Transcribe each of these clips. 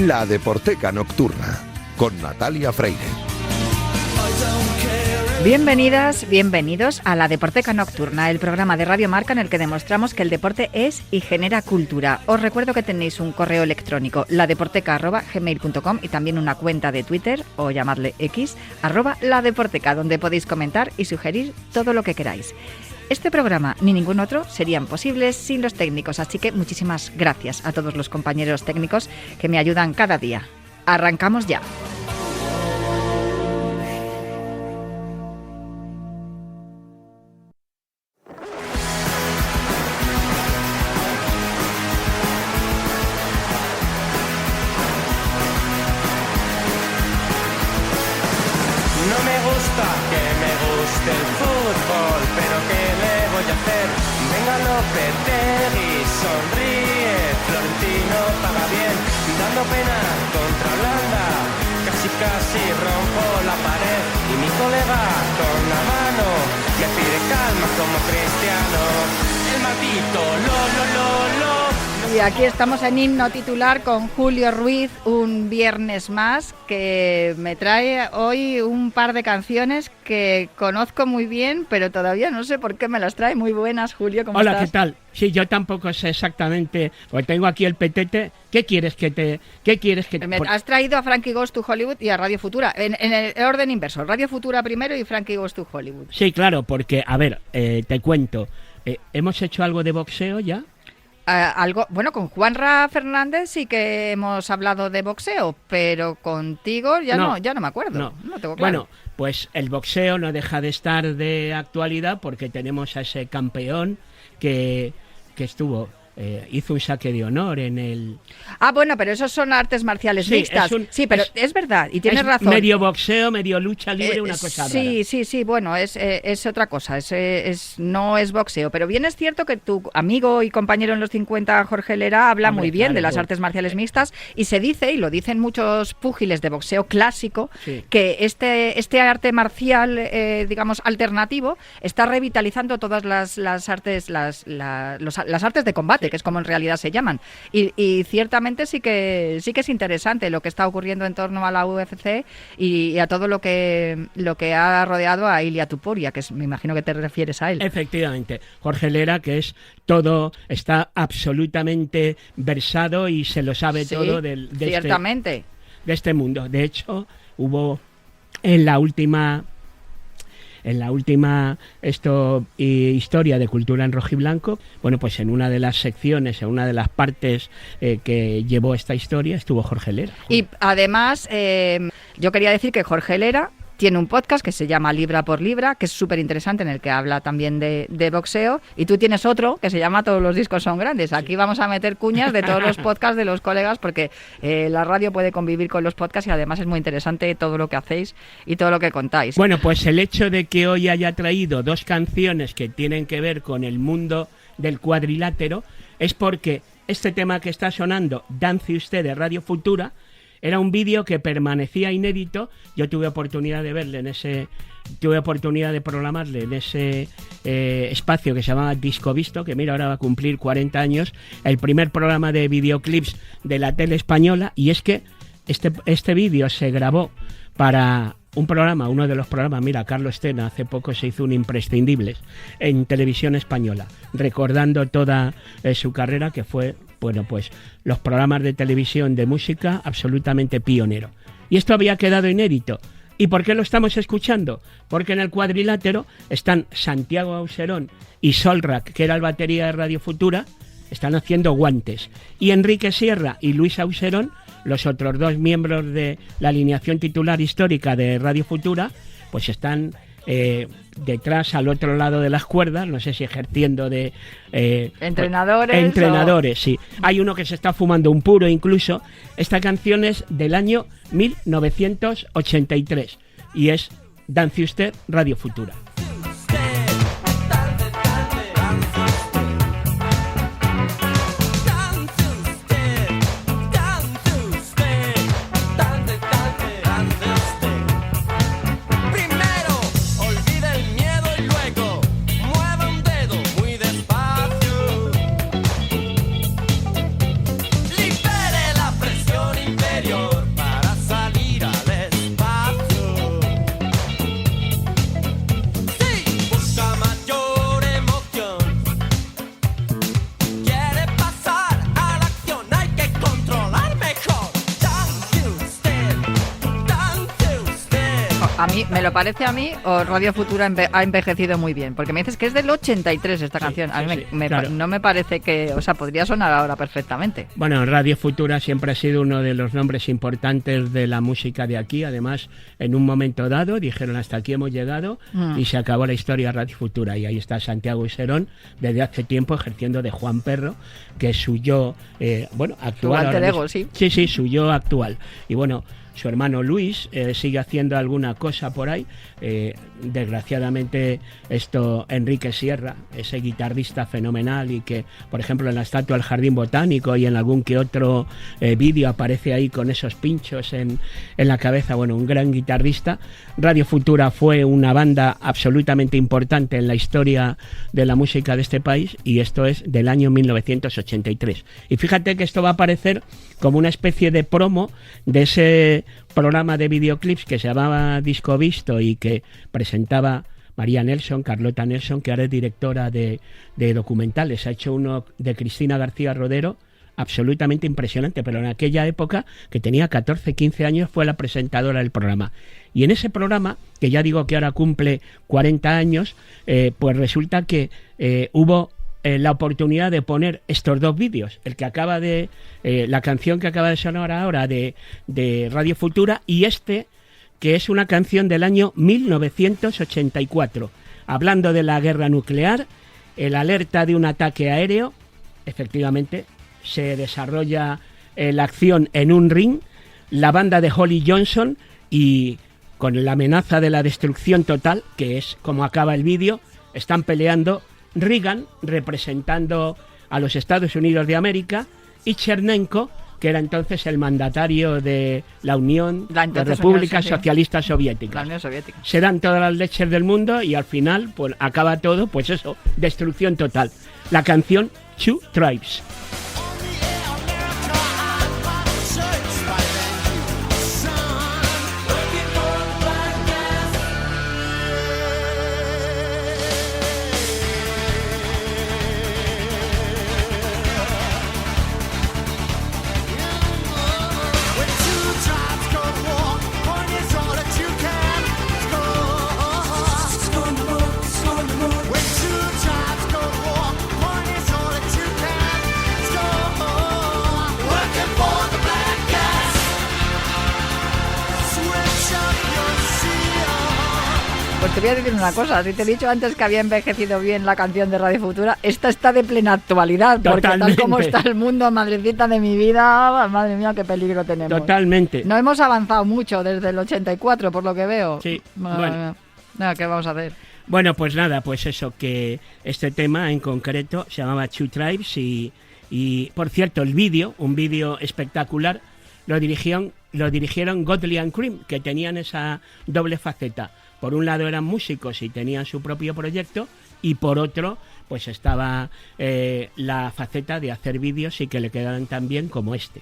La Deporteca Nocturna, con Natalia Freire. Bienvenidas, bienvenidos a La Deporteca Nocturna, el programa de Radio Marca en el que demostramos que el deporte es y genera cultura. Os recuerdo que tenéis un correo electrónico, ladeporteca@gmail.com, y también una cuenta de Twitter, o llamadle X, @ladeporteca, donde podéis comentar y sugerir todo lo que queráis. Este programa ni ningún otro serían posibles sin los técnicos, así que muchísimas gracias a todos los compañeros técnicos que me ayudan cada día. Arrancamos ya. Casi rompo la pared y mi colega con la mano me pide calma como Cristiano. El maldito lo. Y aquí estamos en Himno Titular con Julio Ruiz, un viernes más, que me trae hoy un par de canciones que conozco muy bien, pero todavía no sé por qué me las trae. Muy buenas, Julio, ¿cómo estás? Hola, ¿qué tal? Sí, yo tampoco sé exactamente, porque tengo aquí el petete. ¿Qué quieres que te...? Me has traído a Frankie Goes to Hollywood y a Radio Futura, en el orden inverso. Radio Futura primero y Frankie Goes to Hollywood. Sí, claro, porque, a ver, te cuento. ¿Hemos hecho algo de boxeo ya? Bueno, con Juanra Fernández sí que hemos hablado de boxeo, pero contigo ya no me acuerdo. No tengo claro. Bueno, pues el boxeo no deja de estar de actualidad porque tenemos a ese campeón que estuvo... hizo un saque de honor en el... bueno, pero esos son artes marciales mixtas. Sí, pero es verdad, y tienes razón. Medio boxeo, medio lucha libre, una cosa rara. Sí, bueno, es otra cosa, no es boxeo. Pero bien es cierto que tu amigo y compañero en los 50, Jorge Lera, habla muy bien de las artes marciales mixtas, y se dice, y lo dicen muchos púgiles de boxeo clásico, que este arte marcial, digamos, alternativo, está revitalizando todas las artes, las artes de combate, que es como en realidad se llaman, y ciertamente sí que es interesante lo que está ocurriendo en torno a la UFC y a todo lo que ha rodeado a Ilia Topuria, que me imagino que te refieres a él. Efectivamente, Jorge Lera, que está absolutamente versado y se lo sabe todo de este mundo. De hecho, hubo en la última historia de Cultura en Rojiblanco, bueno, pues en una de las secciones, en una de las partes que llevó esta historia, estuvo Jorge Lera. Y además, yo quería decir que Jorge Lera tiene un podcast que se llama Libra por Libra, que es súper interesante, en el que habla también de boxeo, y tú tienes otro que se llama Todos los discos son grandes. Aquí vamos a meter cuñas de todos los podcasts de los colegas, porque la radio puede convivir con los podcasts y además es muy interesante todo lo que hacéis y todo lo que contáis. Bueno, pues el hecho de que hoy haya traído dos canciones que tienen que ver con el mundo del cuadrilátero es porque este tema que está sonando, Dance Usted, de Radio Futura, era un vídeo que permanecía inédito. Yo tuve oportunidad de verle tuve oportunidad de programarle en ese espacio que se llamaba Disco Visto, que mira, ahora va a cumplir 40 años, el primer programa de videoclips de la tele española, y es que este vídeo se grabó para un programa, uno de los programas, mira, Carlos Tena hace poco se hizo un Imprescindibles en Televisión Española, recordando toda su carrera, que fue, bueno, pues los programas de televisión de música absolutamente pionero. Y esto había quedado inédito. ¿Y por qué lo estamos escuchando? Porque en el cuadrilátero están Santiago Auserón y Solrak, que era el batería de Radio Futura, están haciendo guantes. Y Enrique Sierra y Luis Auserón, los otros dos miembros de la alineación titular histórica de Radio Futura, pues están detrás, al otro lado de las cuerdas, no sé si ejerciendo de... Entrenadores, sí. Hay uno que se está fumando un puro incluso. Esta canción es del año 1983 y es Dance Usted, Radio Futura. Libere la presión interior. mí, ¿me lo parece a mí o Radio Futura ha envejecido muy bien? Porque me dices que es del 83 esta canción. A mí claro. no me parece que... O sea, podría sonar ahora perfectamente. Bueno, Radio Futura siempre ha sido uno de los nombres importantes de la música de aquí. Además, en un momento dado dijeron hasta aquí hemos llegado y se acabó la historia de Radio Futura. Y ahí está Santiago Iserón desde hace tiempo ejerciendo de Juan Perro, que es su yo, actual. Tu alter ego, sí. Sí, su yo actual. Y bueno, su hermano Luis sigue haciendo alguna cosa por ahí. Desgraciadamente, Enrique Sierra, ese guitarrista fenomenal y que, por ejemplo, en la estatua del Jardín Botánico y en algún que otro vídeo aparece ahí con esos pinchos en la cabeza. Bueno, un gran guitarrista. Radio Futura fue una banda absolutamente importante en la historia de la música de este país y esto es del año 1983. Y fíjate que esto va a aparecer como una especie de promo de ese programa de videoclips que se llamaba Disco Visto y que presentaba María Nelson, Carlota Nelson, que ahora es directora de documentales. Ha hecho uno de Cristina García Rodero, absolutamente impresionante, pero en aquella época, que tenía 14, 15 años, fue la presentadora del programa. Y en ese programa, que ya digo que ahora cumple 40 años, pues resulta que hubo la oportunidad de poner estos dos vídeos, el que acaba de la canción que acaba de sonar ahora de Radio Futura y que es una canción del año 1984, hablando de la guerra nuclear, el alerta de un ataque aéreo. Efectivamente se desarrolla la acción en un ring, la banda de Holly Johnson y con la amenaza de la destrucción total, que es como acaba el vídeo, están peleando Reagan, representando a los Estados Unidos de América, y Chernenko, que era entonces el mandatario de la Unión de Repúblicas Socialistas Soviéticas. La Unión Soviética. Se dan todas las leches del mundo y al final pues acaba todo, pues eso, destrucción total. La canción Two Tribes. Pues te voy a decir una cosa, si te he dicho antes que había envejecido bien la canción de Radio Futura, esta está de plena actualidad, porque Totalmente. Tal como está el mundo, madrecita de mi vida, madre mía, qué peligro tenemos. Totalmente. No hemos avanzado mucho desde el 84, por lo que veo. Sí, bueno. ¿Qué vamos a hacer? Bueno, pues nada, pues eso, que este tema en concreto se llamaba Two Tribes y por cierto, el vídeo, un vídeo espectacular, lo dirigieron Godley and Cream, que tenían esa doble faceta. Por un lado eran músicos y tenían su propio proyecto y por otro pues estaba la faceta de hacer vídeos y que le quedaran tan bien como este.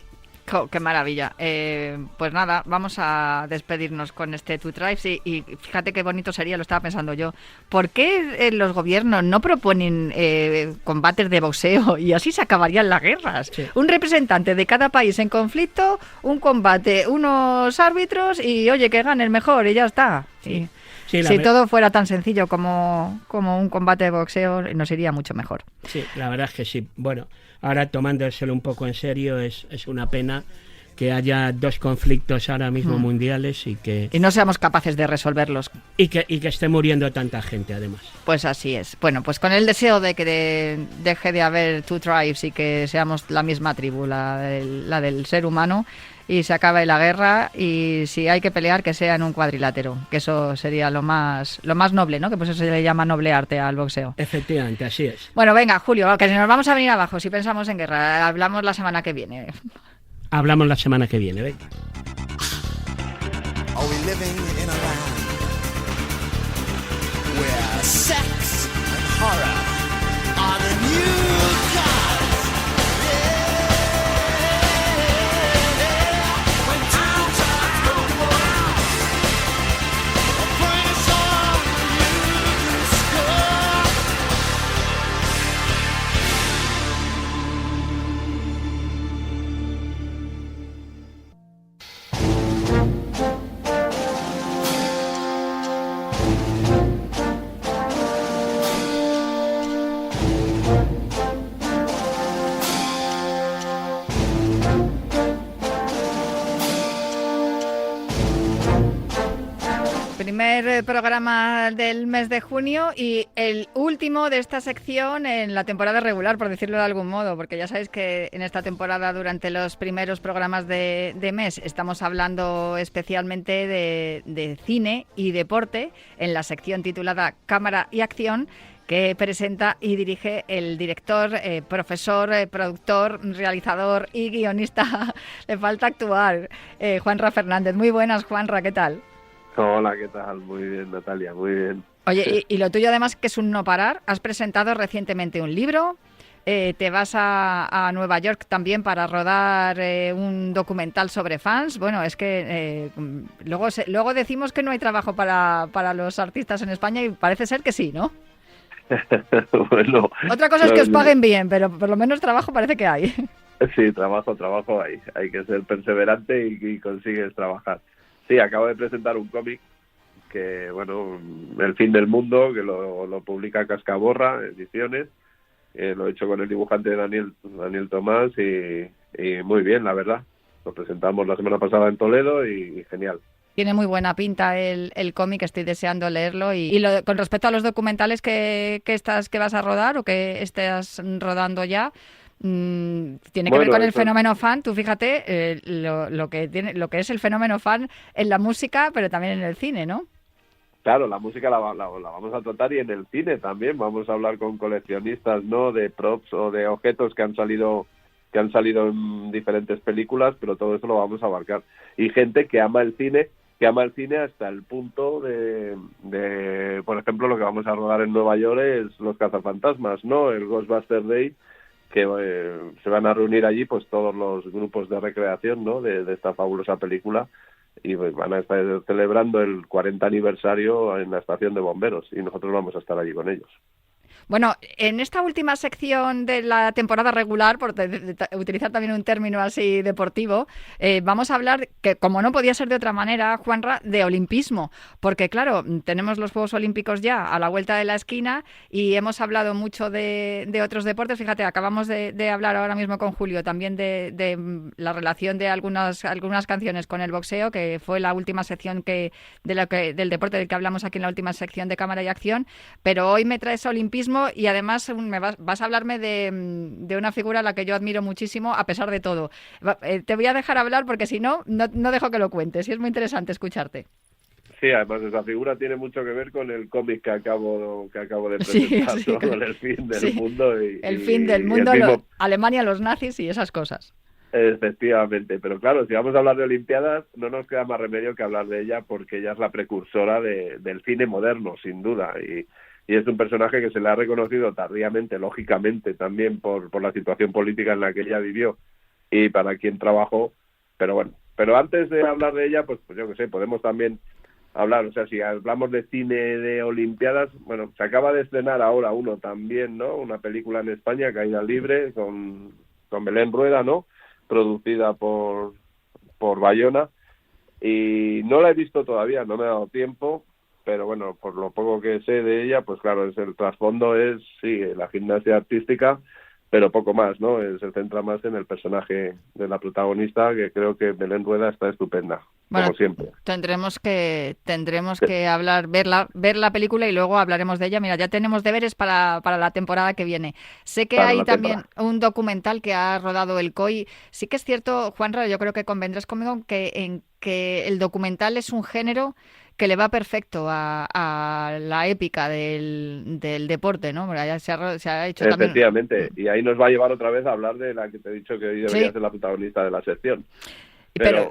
¡Qué maravilla! Pues nada, vamos a despedirnos con este Two Tribes y fíjate qué bonito sería, lo estaba pensando yo. ¿Por qué los gobiernos no proponen combates de boxeo y así se acabarían las guerras? Sí. Un representante de cada país en conflicto, un combate, unos árbitros y oye, que gane el mejor y ya está. Sí. Sí, si todo fuera tan sencillo como un combate de boxeo, nos iría mucho mejor. Sí, la verdad es que sí. Bueno, ahora tomándoselo un poco en serio, es una pena que haya dos conflictos ahora mismo mundiales y no seamos capaces de resolverlos. Y que esté muriendo tanta gente, además. Pues así es. Bueno, pues con el deseo de que deje de haber two tribes y que seamos la misma tribu, la del ser humano, y se acabe la guerra, y si hay que pelear, que sea en un cuadrilátero, que eso sería lo más noble, ¿no? Que pues eso se le llama noble arte al boxeo. Efectivamente, así es. Bueno, venga, Julio, que nos vamos a venir abajo si pensamos en guerra. Hablamos la semana que viene. Hablamos la semana que viene, venga. Are we living in a land where sex and horror are the new gods? Primer programa del mes de junio y el último de esta sección en la temporada regular, por decirlo de algún modo, porque ya sabéis que en esta temporada, durante los primeros programas de mes, estamos hablando especialmente de cine y deporte en la sección titulada Cámara y Acción, que presenta y dirige el director, profesor, productor, realizador y guionista. Le falta actuar, Juanra Fernández. Muy buenas, Juanra, ¿qué tal? Hola, ¿qué tal? Muy bien, Natalia, muy bien. Oye, y lo tuyo además que es un no parar. Has presentado recientemente un libro, te vas a Nueva York también para rodar un documental sobre fans. Bueno, es que luego decimos que no hay trabajo para los artistas en España y parece ser que sí, ¿no? Bueno, otra cosa es que os paguen bien, pero por lo menos trabajo parece que hay. Sí, trabajo hay. Hay que ser perseverante y consigues trabajar. Sí, acabo de presentar un cómic que, bueno, El fin del mundo, que lo publica Cascaborra Ediciones. Lo he hecho con el dibujante Daniel Tomás y muy bien, la verdad. Lo presentamos la semana pasada en Toledo y genial. Tiene muy buena pinta el cómic, estoy deseando leerlo. Con respecto a los documentales que vas a rodar o que estás rodando ya, tiene que ver con el fenómeno fan. Tú fíjate lo que es el fenómeno fan en la música, pero también en el cine, ¿no? Claro, la música la vamos a tratar y en el cine también. Vamos a hablar con coleccionistas, ¿no? De props o de objetos que han salido en diferentes películas, pero todo eso lo vamos a abarcar. Y gente que ama el cine hasta el punto de por ejemplo, lo que vamos a rodar en Nueva York es Los Cazafantasmas, ¿no? El Ghostbusters Day, que se van a reunir allí pues todos los grupos de recreación, ¿no? de esta fabulosa película, y pues van a estar celebrando el 40 aniversario en la estación de bomberos y nosotros vamos a estar allí con ellos. Bueno, en esta última sección de la temporada regular, por utilizar también un término así deportivo, vamos a hablar, que como no podía ser de otra manera, Juanra, de olimpismo, porque claro, tenemos los Juegos Olímpicos ya a la vuelta de la esquina y hemos hablado mucho de otros deportes. Fíjate, acabamos de hablar ahora mismo con Julio también de la relación de algunas canciones con el boxeo, que fue la última sección del deporte del que hablamos aquí en la última sección de Cámara y Acción, pero hoy me traes olimpismo. Y además vas a hablarme de una figura a la que yo admiro muchísimo, a pesar de todo. Te voy a dejar hablar porque si no dejo que lo cuentes. Y es muy interesante escucharte. Sí, además esa figura tiene mucho que ver con el cómic que acabo de presentar, sí, ¿no? Con el fin del mundo. El fin del mundo, Alemania, los nazis y esas cosas. Efectivamente, pero claro, si vamos a hablar de Olimpiadas, no nos queda más remedio que hablar de ella, porque ella es la precursora del cine moderno, sin duda, y es un personaje que se le ha reconocido tardíamente, lógicamente, también por la situación política en la que ella vivió y para quien trabajó, pero bueno. Pero antes de hablar de ella, pues yo qué sé, podemos también hablar, o sea, si hablamos de cine de Olimpiadas, bueno, se acaba de estrenar ahora uno también, ¿no? Una película en España, Caída Libre, con Belén Rueda, ¿no? Producida por Bayona, y no la he visto todavía, no me ha dado tiempo, pero bueno, por lo poco que sé de ella, pues claro, el trasfondo es, sí, la gimnasia artística, pero poco más, ¿no? Se centra más en el personaje de la protagonista, que creo que Belén Rueda está estupenda, bueno, como siempre. Tendremos que hablar, ver la película y luego hablaremos de ella. Mira, ya tenemos deberes para la temporada que viene. Sé que hay también un documental que ha rodado el COI. Sí que es cierto, Juanra, yo creo que convendrás conmigo en que el documental es un género que le va perfecto a la épica del deporte, ¿no? Ya se ha hecho efectivamente, también. Y ahí nos va a llevar otra vez a hablar de la que te he dicho que hoy debería ser la protagonista de la sección. Pero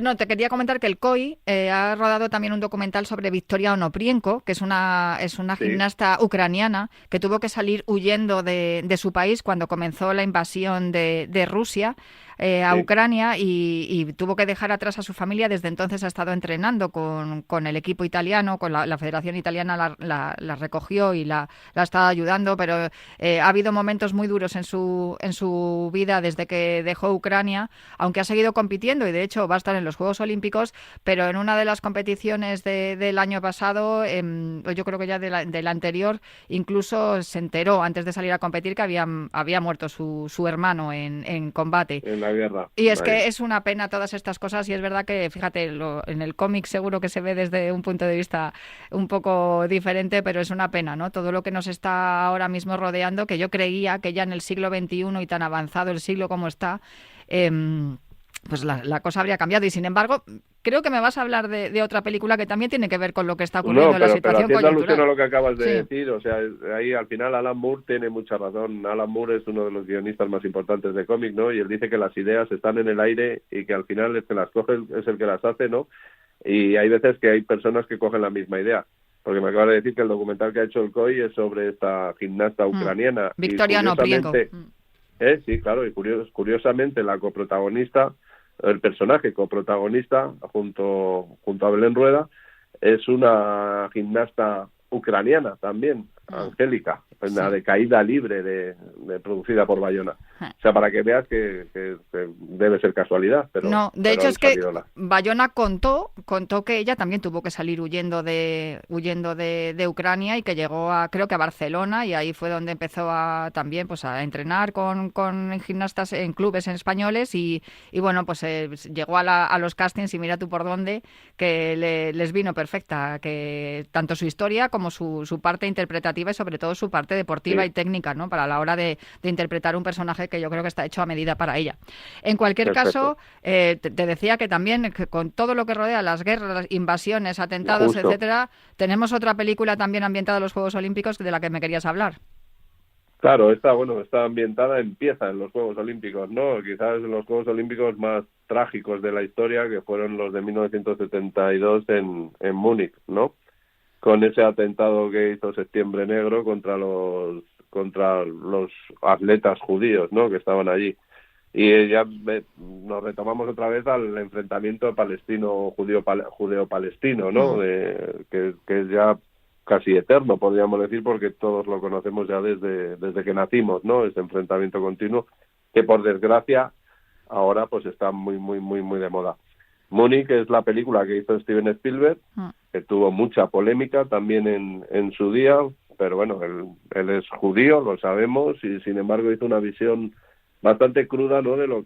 no, te quería comentar que el COI ha rodado también un documental sobre Victoria Onoprienko, que es una gimnasta ucraniana que tuvo que salir huyendo de su país cuando comenzó la invasión de Rusia a Sí. Ucrania y tuvo que dejar atrás a su familia. Desde entonces ha estado entrenando con el equipo italiano, con la Federación Italiana la recogió y la ha estado ayudando, pero ha habido momentos muy duros en su vida desde que dejó Ucrania, aunque ha seguido compitiendo y de hecho va a estar en los Juegos Olímpicos, pero en una de las competiciones del año pasado, yo creo que ya de la anterior, incluso se enteró antes de salir a competir que había muerto su hermano en combate. En la guerra. Y es Ahí. que es una pena todas estas cosas y es verdad que, fíjate, en el cómic seguro que se ve desde un punto de vista un poco diferente, pero es una pena, ¿no? Todo lo que nos está ahora mismo rodeando, que yo creía que ya en el siglo XXI y tan avanzado el siglo como está, pues la cosa habría cambiado. Y sin embargo, creo que me vas a hablar de otra película que también tiene que ver con lo que está ocurriendo en la pero situación haciendo alusión coyuntural. a lo que acabas de Sí. decir, o sea, ahí al final Alan Moore tiene mucha razón. Alan Moore es uno de los guionistas más importantes de cómic, ¿no? Y él dice que las ideas están en el aire y que al final el que las coge es el que las hace, ¿no? Y hay veces que hay personas que cogen la misma idea. Porque me acaba de decir que el documental que ha hecho el COI es sobre esta gimnasta ucraniana. Y Victoria Noprienko. curiosamente, sí, claro, y curiosamente la coprotagonista, el personaje coprotagonista junto a Belén Rueda es una gimnasta ucraniana también, Angélica, la de Caída Libre producida por Bayona. O sea, para que veas que debe ser casualidad, pero no, de pero hecho han es que salido Bayona contó que ella también tuvo que salir huyendo de Ucrania y que llegó creo que a Barcelona, y ahí fue donde empezó también pues a entrenar con gimnastas en clubes españoles y bueno, pues llegó a los castings y mira tú por dónde, que les vino perfecta, que tanto su historia como su parte interpretativa y sobre todo su parte deportiva Sí. y técnica, ¿no? Para la hora de interpretar un personaje que yo creo que está hecho a medida para ella. En cualquier Perfecto. caso, te decía que también que con todo lo que rodea las guerras, invasiones, atentados, Justo. etcétera, tenemos otra película también ambientada en los Juegos Olímpicos de la que me querías hablar. Claro, está ambientada, empieza en los Juegos Olímpicos, ¿no? Quizás en los Juegos Olímpicos más trágicos de la historia, que fueron los de 1972 en Múnich, ¿no? Con ese atentado que hizo Septiembre Negro contra los atletas judíos, ¿no? Que estaban allí. Y ya nos retomamos otra vez al enfrentamiento judeo-palestino, ¿no? Que es ya casi eterno, podríamos decir, porque todos lo conocemos ya desde que nacimos, ¿no? Ese enfrentamiento continuo, que por desgracia ahora pues está muy, muy, muy, muy de moda. Múnich es la película que hizo Steven Spielberg, que tuvo mucha polémica también en su día, pero bueno, él es judío, lo sabemos, y sin embargo hizo una visión bastante cruda, ¿no? de lo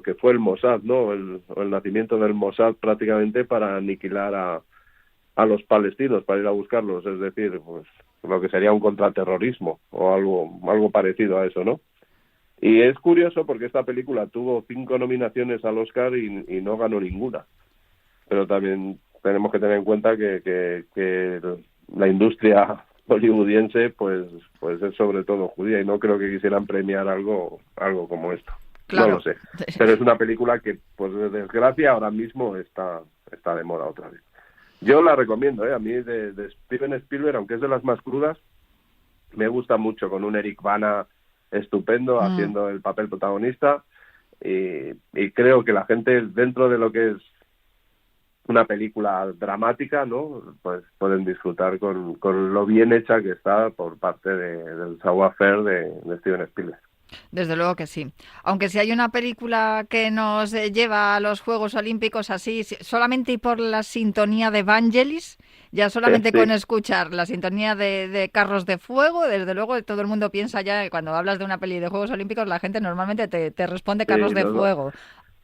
que fue el Mossad, ¿no? El nacimiento del Mossad prácticamente para aniquilar a los palestinos, para ir a buscarlos, es decir, pues lo que sería un contraterrorismo o algo parecido a eso, ¿no? Y es curioso porque esta película tuvo 5 nominaciones al Oscar y no ganó ninguna. Pero también tenemos que tener en cuenta que la industria hollywoodiense pues es sobre todo judía y no creo que quisieran premiar algo como esto. Claro. No lo sé. Pero es una película que, pues de desgracia, ahora mismo está de moda otra vez. Yo la recomiendo, a mí de Steven Spielberg, aunque es de las más crudas, me gusta mucho, con un Eric Bana estupendo haciendo el papel protagonista, y creo que la gente, dentro de lo que es una película dramática, ¿no? Pues pueden disfrutar con lo bien hecha que está por parte del savoir-faire de Steven Spielberg. Desde luego que sí. Aunque si hay una película que nos lleva a los Juegos Olímpicos así, solamente y por la sintonía de Vangelis, ya solamente Sí. con escuchar la sintonía de Carros de Fuego, desde luego todo el mundo piensa ya, cuando hablas de una peli de Juegos Olímpicos, la gente normalmente te responde Carros de Fuego.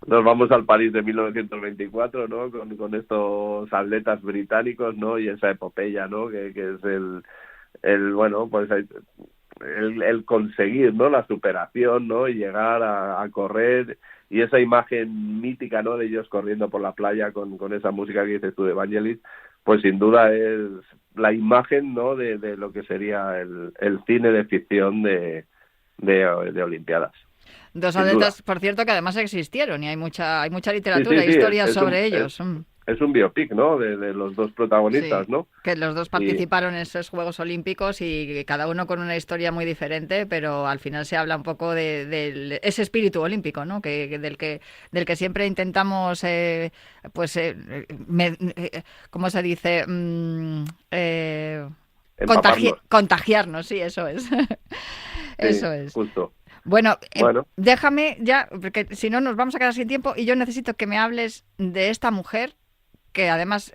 Nos vamos al París de 1924, ¿no? Con estos atletas británicos, ¿no? Y esa epopeya, ¿no? Que es el bueno, pues el conseguir, ¿no? La superación, ¿no? Y llegar a correr, y esa imagen mítica, ¿no? De ellos corriendo por la playa con esa música que dices tú de Vangelis, pues sin duda es la imagen, ¿no? De lo que sería el cine de ficción de Olimpiadas. Dos Sin atletas, duda. por cierto, que además existieron y hay mucha literatura Sí, e historia es sobre ellos. es un biopic, ¿no? De los dos protagonistas, Sí, ¿no? que los dos participaron en esos Juegos Olímpicos y cada uno con una historia muy diferente, pero al final se habla un poco de ese espíritu olímpico, ¿no? Del que siempre intentamos, ¿cómo se dice? Empaparnos. Contagiarnos, sí, eso es. Sí, Eso es. justo. Bueno, Bueno. déjame ya, porque si no nos vamos a quedar sin tiempo y yo necesito que me hables de esta mujer, que además,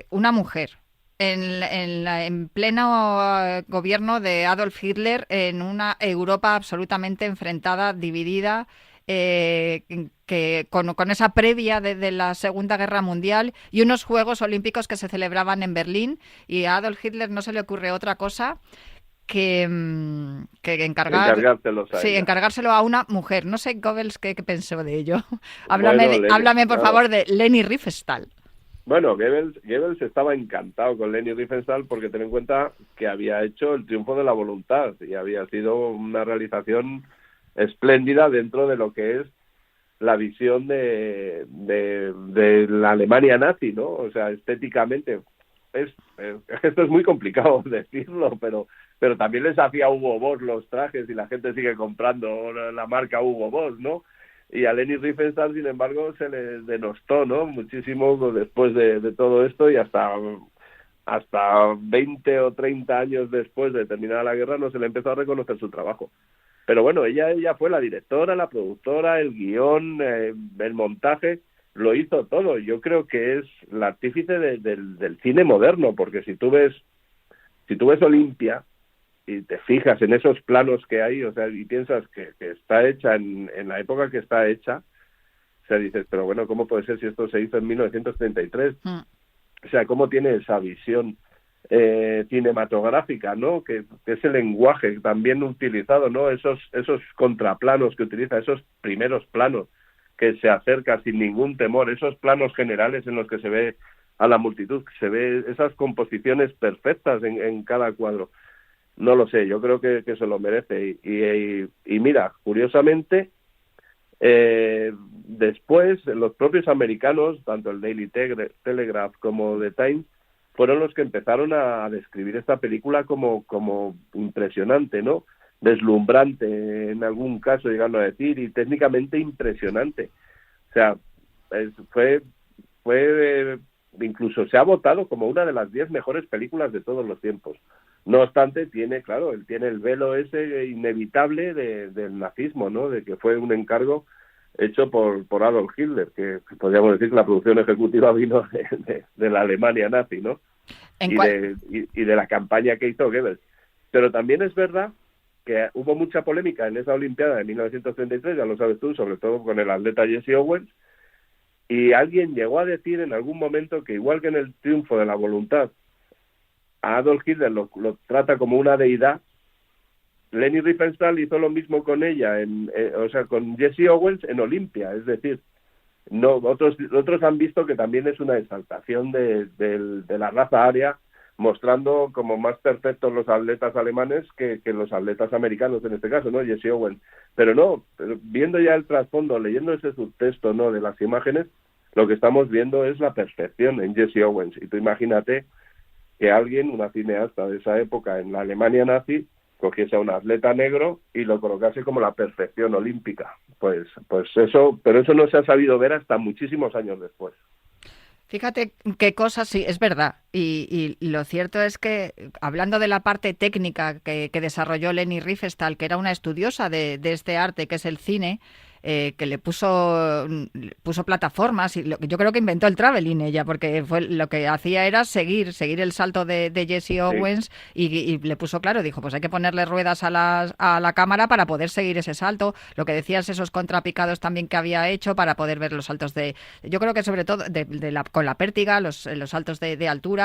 una mujer, en pleno gobierno de Adolf Hitler, en una Europa absolutamente enfrentada, dividida, que con esa previa de la Segunda Guerra Mundial y unos Juegos Olímpicos que se celebraban en Berlín, y a Adolf Hitler no se le ocurre otra cosa que Encargárselos a ella. encargárselo a una mujer. No sé, Goebbels, qué pensó de ello. Bueno, Háblame, por claro. favor, de Leni Riefenstahl. Bueno, Goebbels estaba encantado con Leni Riefenstahl porque ten en cuenta que había hecho el triunfo de la voluntad y había sido una realización espléndida dentro de lo que es la visión de la Alemania nazi, ¿no? O sea, estéticamente esto es muy complicado decirlo, pero también les hacía Hugo Boss los trajes y la gente sigue comprando la marca Hugo Boss, ¿no? Y a Leni Riefenstahl, sin embargo, se le denostó, ¿no? Muchísimo después de todo esto y hasta 20 o 30 años después de terminar la guerra no se le empezó a reconocer su trabajo. Pero bueno, ella fue la directora, la productora, el guión, el montaje, lo hizo todo. Yo creo que es la artífice del cine moderno, porque si tú ves Olimpia y te fijas en esos planos que hay, o sea, y piensas que está hecha en la época que está hecha, o sea, dices, pero bueno, ¿cómo puede ser si esto se hizo en 1933? O sea, ¿cómo tiene esa visión cinematográfica, ¿no? Que es el lenguaje también utilizado, ¿no? Esos contraplanos que utiliza, esos primeros planos que se acerca sin ningún temor, esos planos generales en los que se ve a la multitud, se ve esas composiciones perfectas en cada cuadro. No lo sé, yo creo que se lo merece. Y mira, curiosamente, después los propios americanos, tanto el Daily Telegraph como The Times, fueron los que empezaron a describir esta película como impresionante, ¿no? Deslumbrante en algún caso, llegando a decir, y técnicamente impresionante. O sea, fue incluso se ha votado como una de las 10 mejores películas de todos los tiempos. No obstante, tiene el velo ese inevitable del nazismo, ¿no? De que fue un encargo hecho por Adolf Hitler, que podríamos decir que la producción ejecutiva vino de la Alemania nazi, ¿no? Y de la campaña que hizo Goebbels. Pero también es verdad que hubo mucha polémica en esa Olimpiada de 1933, ya lo sabes tú, sobre todo con el atleta Jesse Owens, y alguien llegó a decir en algún momento que igual que en el triunfo de la voluntad, a Adolf Hitler lo trata como una deidad, Leni Riefenstahl hizo lo mismo con ella, con Jesse Owens en Olimpia, es decir, no otros han visto que también es una exaltación de la raza aria, mostrando como más perfectos los atletas alemanes que los atletas americanos en este caso, ¿no? Jesse Owens. Pero viendo ya el trasfondo, leyendo ese subtexto, ¿no? De las imágenes, lo que estamos viendo es la perfección en Jesse Owens. Y tú imagínate que alguien, una cineasta de esa época en la Alemania nazi, cogiese a un atleta negro y lo colocase como la perfección olímpica. Pues eso, pero eso no se ha sabido ver hasta muchísimos años después. Fíjate qué cosas, sí, es verdad. Y lo cierto es que, hablando de la parte técnica que desarrolló Leni Riefenstahl, que era una estudiosa de este arte, que es el cine, que le puso plataformas, y yo creo que inventó el traveling ella, porque lo que hacía era seguir el salto de Jesse Owens, y le puso, claro, dijo, pues hay que ponerle ruedas a la cámara para poder seguir ese salto. Lo que decías, esos contrapicados también que había hecho para poder ver los saltos yo creo que sobre todo con la pértiga, los saltos de altura,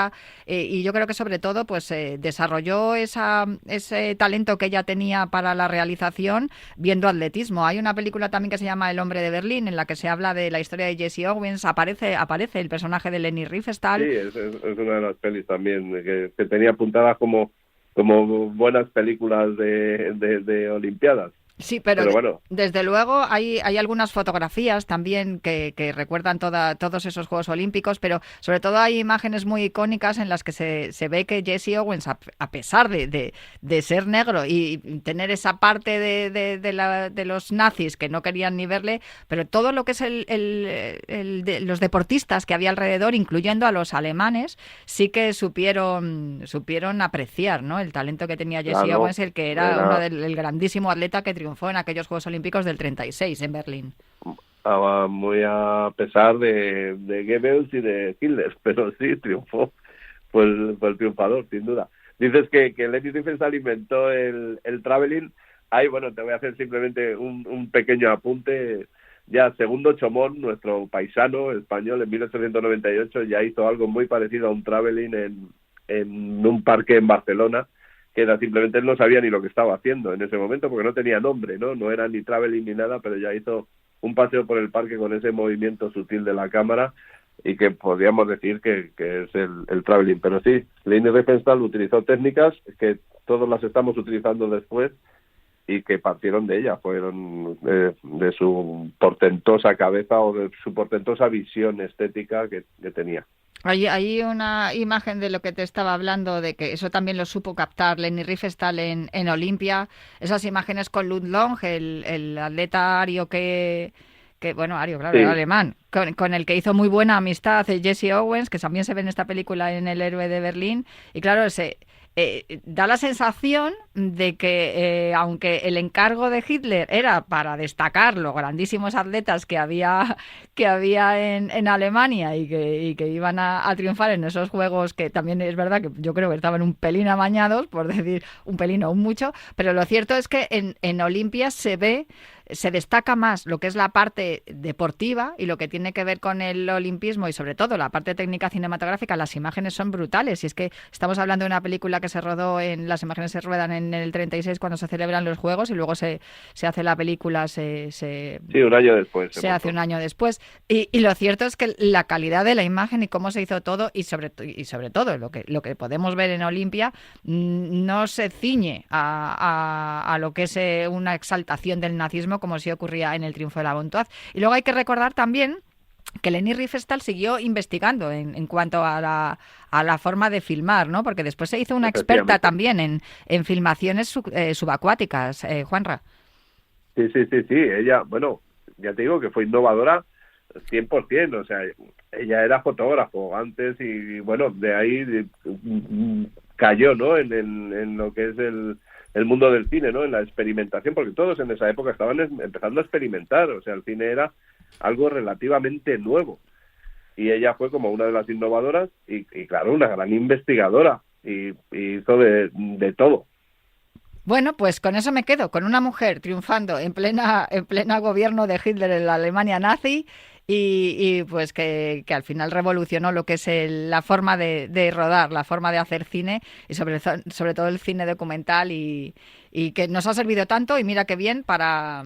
y yo creo que sobre todo pues desarrolló ese talento que ella tenía para la realización viendo atletismo. Hay una película también que se llama El hombre de Berlín, en la que se habla de la historia de Jesse Owens, aparece el personaje de Leni Riefenstahl. Sí, es una de las pelis también que tenía apuntadas como buenas películas de Olimpiadas. Sí, pero bueno. desde luego hay algunas fotografías también que recuerdan todos esos Juegos Olímpicos, pero sobre todo hay imágenes muy icónicas en las que se ve que Jesse Owens, a pesar de ser negro y tener esa parte de los nazis que no querían ni verle, pero todo lo que es los deportistas que había alrededor, incluyendo a los alemanes, sí que supieron apreciar, ¿no?, el talento que tenía Jesse Owens, el que era el grandísimo atleta que triunfó en aquellos Juegos Olímpicos del 36 en Berlín. Muy a pesar de Goebbels y de Hitler, pero sí triunfó, fue el triunfador, sin duda. Dices que Leni Riefenstahl inventó el traveling. Ahí, bueno, te voy a hacer simplemente un pequeño apunte. Ya Segundo Chomón, nuestro paisano español, en 1898 ya hizo algo muy parecido a un traveling en un parque en Barcelona, que era simplemente él no sabía ni lo que estaba haciendo en ese momento porque no tenía nombre, no era ni traveling ni nada, pero ya hizo un paseo por el parque con ese movimiento sutil de la cámara y que podríamos decir que es el traveling. Pero sí, Leni Riefenstahl utilizó técnicas que todos las estamos utilizando después y que partieron de ella, fueron de su portentosa cabeza o de su portentosa visión estética que tenía. Hay una imagen de lo que te estaba hablando, de que eso también lo supo captar Leni Riefenstahl en Olimpia, esas imágenes con Lund Long, el atleta ario ario, claro, sí, era alemán, con el que hizo muy buena amistad Jesse Owens, que también se ve en esta película en El héroe de Berlín, y claro, da la sensación de que aunque el encargo de Hitler era para destacar los grandísimos atletas que había en Alemania y que iban a triunfar en esos juegos, que también es verdad que yo creo que estaban un pelín amañados, por decir un pelín o un mucho, pero lo cierto es que en Olimpia se destaca más lo que es la parte deportiva y lo que tiene que ver con el olimpismo y sobre todo la parte técnica cinematográfica. Las imágenes son brutales y es que estamos hablando de una película que se rodó las imágenes se ruedan en el 36 cuando se celebran los Juegos y luego se hace la película, sí, un año después. Se hace un año después y lo cierto es que la calidad de la imagen y cómo se hizo todo y sobre todo lo que podemos ver en Olimpia no se ciñe a lo que es una exaltación del nazismo como sí ocurría en el triunfo de la Pontoise. Y luego hay que recordar también que Leni Riefenstahl siguió investigando en cuanto a la forma de filmar, ¿no? Porque después se hizo una experta también en filmaciones subacuáticas, Juanra. Sí, ella, bueno, ya te digo que fue innovadora 100%, o sea, ella era fotógrafo antes y bueno, de ahí cayó, ¿no?, en lo que es el mundo del cine, ¿no?, en la experimentación, porque todos en esa época estaban empezando a experimentar, o sea, el cine era algo relativamente nuevo, y ella fue como una de las innovadoras y claro, una gran investigadora, y hizo de todo. Bueno, pues con eso me quedo, con una mujer triunfando en plena gobierno de Hitler en la Alemania nazi y pues que al final revolucionó lo que es la forma de rodar, la forma de hacer cine y sobre todo el cine documental y que nos ha servido tanto y mira qué bien para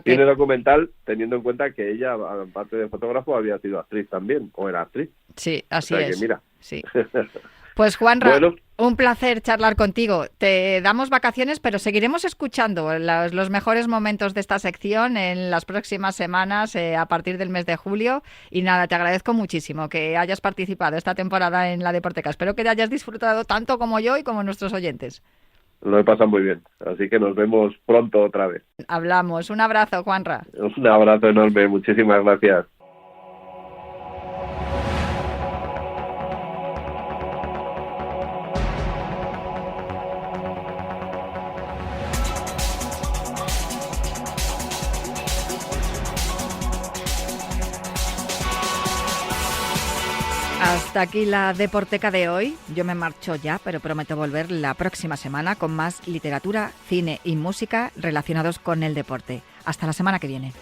que... Cine documental, teniendo en cuenta que ella, aparte de fotógrafo, había sido actriz también, o era actriz. Sí, así o sea es. Que mira. Sí. Pues Juanra, bueno, un placer charlar contigo. Te damos vacaciones, pero seguiremos escuchando los mejores momentos de esta sección en las próximas semanas a partir del mes de julio. Y nada, te agradezco muchísimo que hayas participado esta temporada en la Deporteca. Espero que te hayas disfrutado tanto como yo y como nuestros oyentes. Lo he pasado muy bien, así que nos vemos pronto otra vez. Hablamos. Un abrazo, Juanra. Un abrazo enorme, muchísimas gracias. Hasta aquí la Deporteca de hoy. Yo me marcho ya, pero prometo volver la próxima semana con más literatura, cine y música relacionados con el deporte. Hasta la semana que viene.